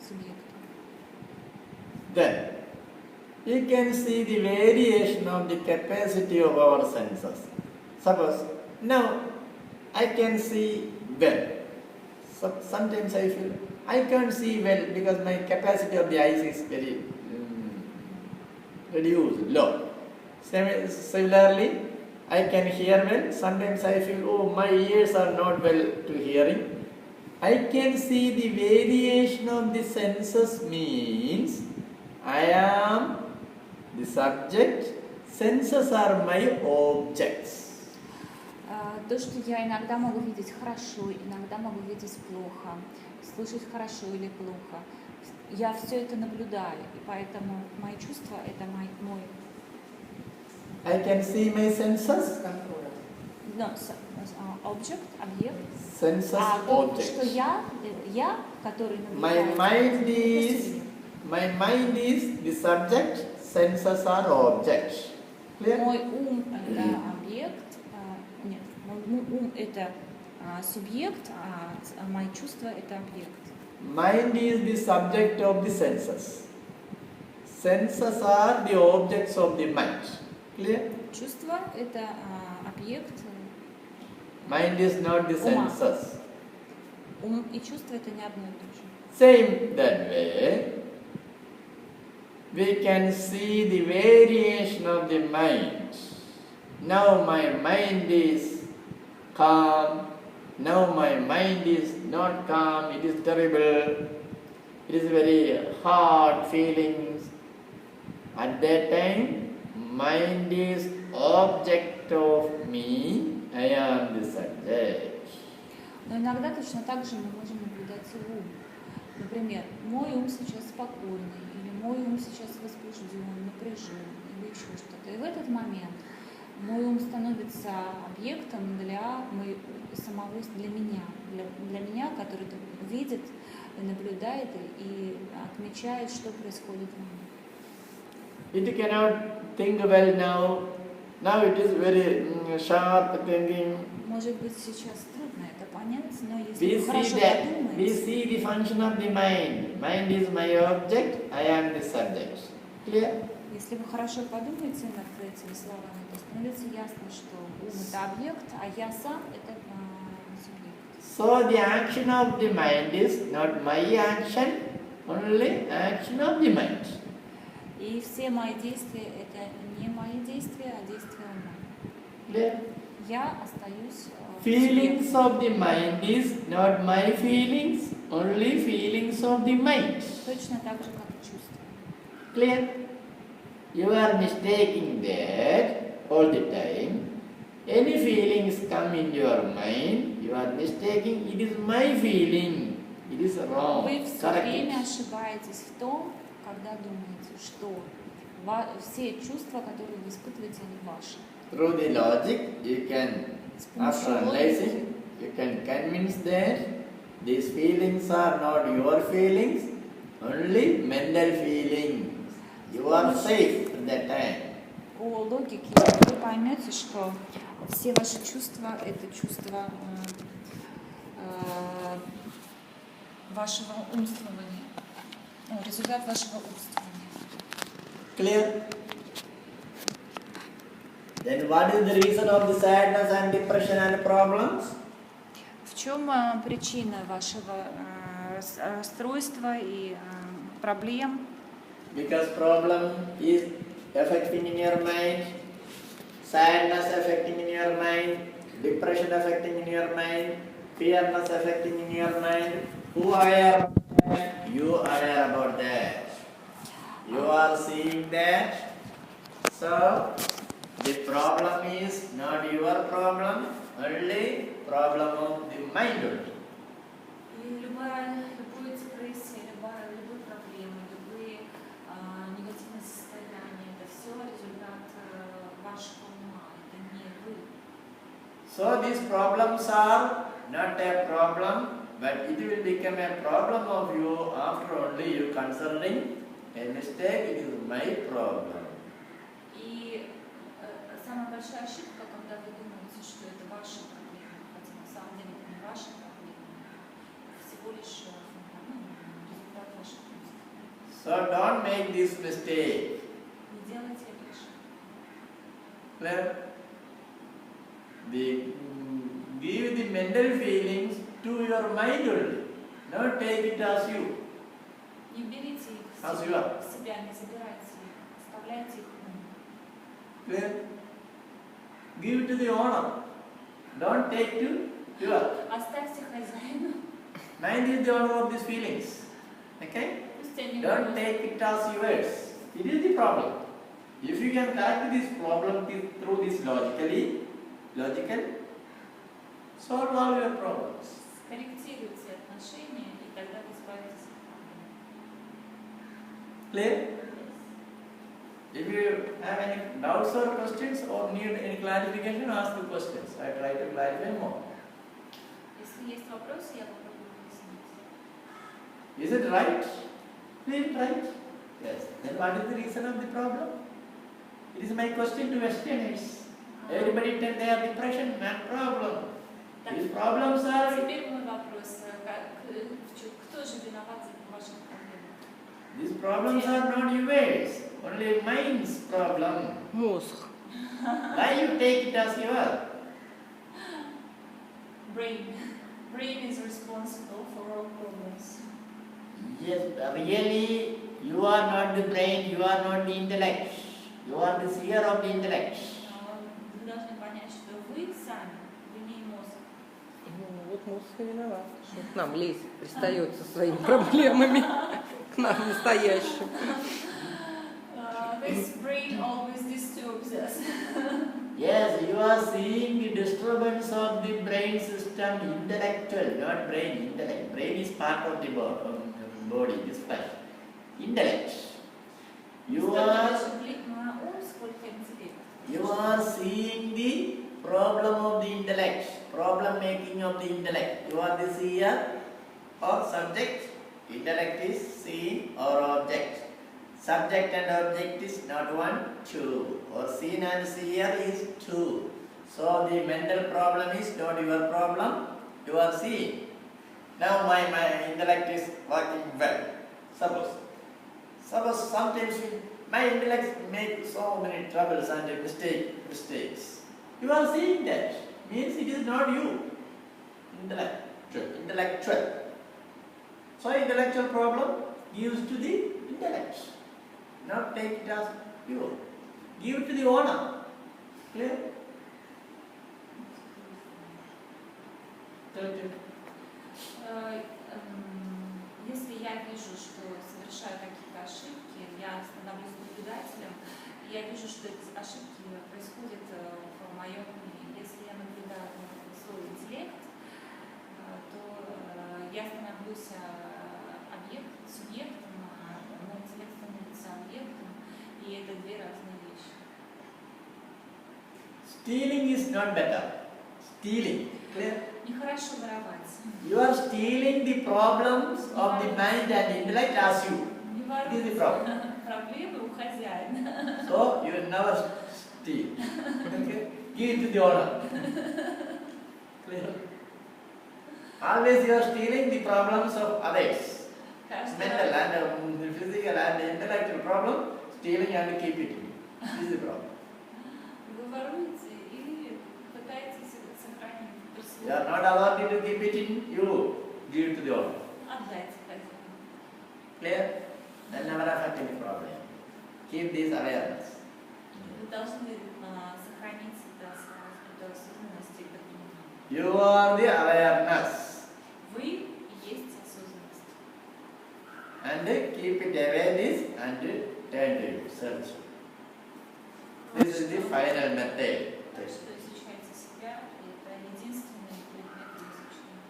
субъекту. Then you can see the variation of the capacity of our senses. Suppose now I can see well. So sometimes I feel I can't see well because my capacity of the eyes is very reduced, low. Similarly, I can hear well. Sometimes I feel, oh, my ears are not well to hearing. I can see the variation of the senses means I am the subject, senses are my objects. То, что я иногда могу видеть хорошо, иногда могу видеть плохо, слышать хорошо или плохо, я все это наблюдаю, и поэтому мои чувства – это мой… I can see my senses. No, объект. Senses, а то, object. что я, который My наблюдает, mind is the subject, senses are objects. Clear? Мой ум – это объект, нет, мой ум – это субъект, а мои чувства – это объект. Mind is the subject of the senses. Senses are the objects of the mind. Clear? Чувство – это объект. Mind is not the ума. senses. Ум и чувство – это не одно и то же. Same that way, we can see the variation of the mind. Now my mind is calm. Now my mind is not calm. It is terrible. It is very hard feelings. At that time, mind is object of me. I am the subject. Но иногда точно так же мы можем наблюдать и ум. Например, мой ум сейчас спокойный, или мой ум сейчас возбужден, напряжен, или еще что-то. И в этот момент мой ум становится объектом для меня, который видит, наблюдает и отмечает, что происходит в уме. It cannot think well now. Now it is very sharp thinking. Может быть, сейчас трудно это понять, но We если вы хорошо we подумаете, see the function of the mind. Mind is my object. I am the subject. Clear? если вы хорошо подумаете над этими словами, то становится ясно, что ум это объект, а я сам это субъект. So the action of the mind is not my action, only action of the mind. И все мои действия это не мои действия, а действия ума. Clear? Я остаюсь Feelings of the mind is not my feelings, only feelings of the mind. точно так же, как и чувства. Clear? You are mistaking that all the time. Any feelings come in your mind, you are mistaking it is my feeling. It is wrong. Вы все Correct время it. ошибаетесь в том, когда думаете, что все чувства, которые вы испытываете, они ваши. Through the logic, you can, after analyzing, you can convince that these feelings are not your feelings, only mental feelings. You are safe at that time. По логике вы поймете, что все ваши чувства – это чувства вашего умствования, результат вашего умствования. Clear? Then what is the reason of the sadness and depression and problems? В чем причина вашего расстройства и проблем? Because problem is affecting in your mind, sadness affecting in your mind, depression affecting in your mind, fearness affecting in your mind. Who aware about that? You are aware about that. You are seeing that. So the problem is not your problem, only problem of the mind only. Любая депрессия, любые проблемы, любые негативные состояния, это все результат вашего ума, это не вы. So these problems are not a problem, but it will become a problem of you after only you concerning a mistake. It is my problem. И самая большая ошибка, когда вы думаете, что это ваша проблема, хотя на самом деле это не ваша проблема, всего лишь результат вашего So don't make this mistake. Не делайте эту ошибку. Clear? Give the mental feelings to your mind only. Not take it as you. Не берите их As в you are. себя, не забирайте их, оставляйте их в ум. Clear? Give it to the owner. Don't take to your. Оставьте хозяину. Mind is the owner of these feelings. Okay? Пусть они Don't будут. take it as yours. It is the problem. If you can correct this problem through this logical, solve all your problems. Скорректируйте отношения, и тогда вы избавитесь от проблем. Clear? If you have any doubts or questions or need any clarification, ask the questions. I try to clarify more. Если есть вопросы, я попробую пояснить. Is it right? Is it right? Yes. Then what is the reason of the problem? It is my question to Westerners. Everybody tell they are depression, not problem. These problems are. Теперь мой вопрос. Кто же виноват за ваши проблемы? These problems are not yours. Only mind's problem. Мозг. Why you take it as your? Brain. Brain is responsible for all problems. Yes, really, you are not the brain, you are not the intellect. You are the seer of the intellect. Вы должны понять, что вы сами, вы не мозг. Ну, вот мозг и виноват, что к нам лезет, пристает со своими проблемами, к нам настоящим. This brain always disturbs us. Yes, you are seeing the disturbance of the brain system, intellectual, not brain, intellect. Brain is part of the body, this flesh. Intellect. You are seeing the problem of the intellect, problem making of the intellect. You are the seer or subject. Intellect is seen or object. Subject and object is not one, two. Or seen and seer is two. So the mental problem is not your problem, you are seeing. Now my intellect is working well. Suppose sometimes my intellect makes so many troubles and mistakes. You are seeing that. Means it is not you. Intellectual. So intellectual problem gives to the intellect. Not take it as you. Give it to the owner. Clear? Если я вижу, что совершаю какие-то ошибки, я становлюсь наблюдателем, и я вижу, что эти ошибки происходят в моем мире. Если я наблюдаю свой интеллект, то я становлюсь субъектом, а мой интеллект становится объектом, и это две разные вещи. Stealing is not better. Stealing. Clear? Нехорошо воровать. You are stealing the problems of the mind and intellect as you. Не It is the воруйте. problem. Проблемы у хозяина. So you will never steal. Okay? Give it to the owner. Clear? Always you are stealing the problems of others. Mental and physical and intellectual problem, stealing and keep it. This is the problem. Вы воруете или пытаетесь сохранить при You себе. are not allowed to keep it in you. Give it to the owner. Отдайте хозяину. Clear? Then never affect any problem. Keep this awareness. Вы должны сохранить это до осознанности, до понимания. You are the awareness. Вы и есть осознанность. And keep it away this and turn to you. Search. This is the final method. Так что изучайте себя, и это единственный предмет изучения.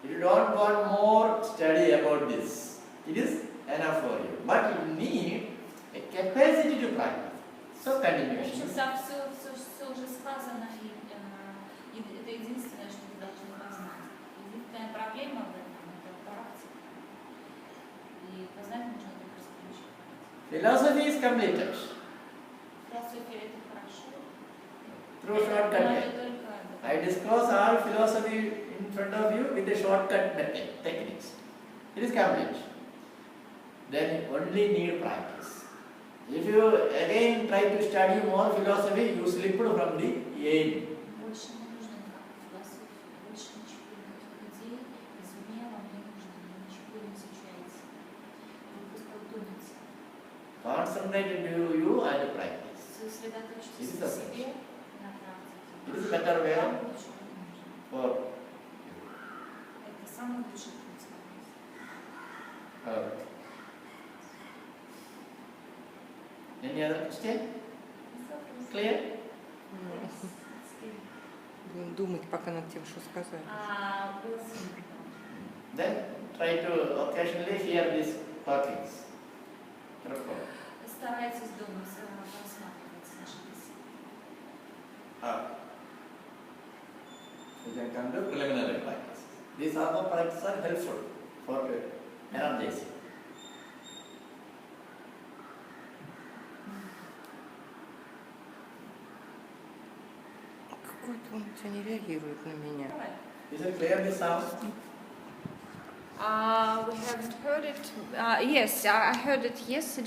If you don't want more study about this, it is enough for you. But you need a capacity to practice. So В continuation. общем, все уже сказано, и это единственное, что вы должны познать. Единственная проблема в этом – это практика. И познать нужно только с помощью практики. Philosophy is completed Философия – это хорошо. through shortcut. Но это только I disclose all philosophy in front of you with the shortcut method, techniques. It is complete. then you only need practice. If you again try to study more philosophy, you slip from the aim. Больше не нужно никакой философии, больше ничего, никаких идей, извне вам не нужно, ничего не изучаете. Вы просто утонете. Concentrate into you and practice. Сосредоточьтесь на себе, на практике. It is better way Вам ничего не нужно. for Это самый лучший путь для вас. Any other question? Clear? Будем думать пока над тем, что сказать. We'll see. Then try to occasionally hear these talkings. Старайтесь дома просматривать наши беседы. You can come to preliminary practice. These are the practices are helpful for energizing. Какой-то он у тебя не реагирует на меня. Is it clear this sound? We haven't heard it. Yes, I heard it yesterday.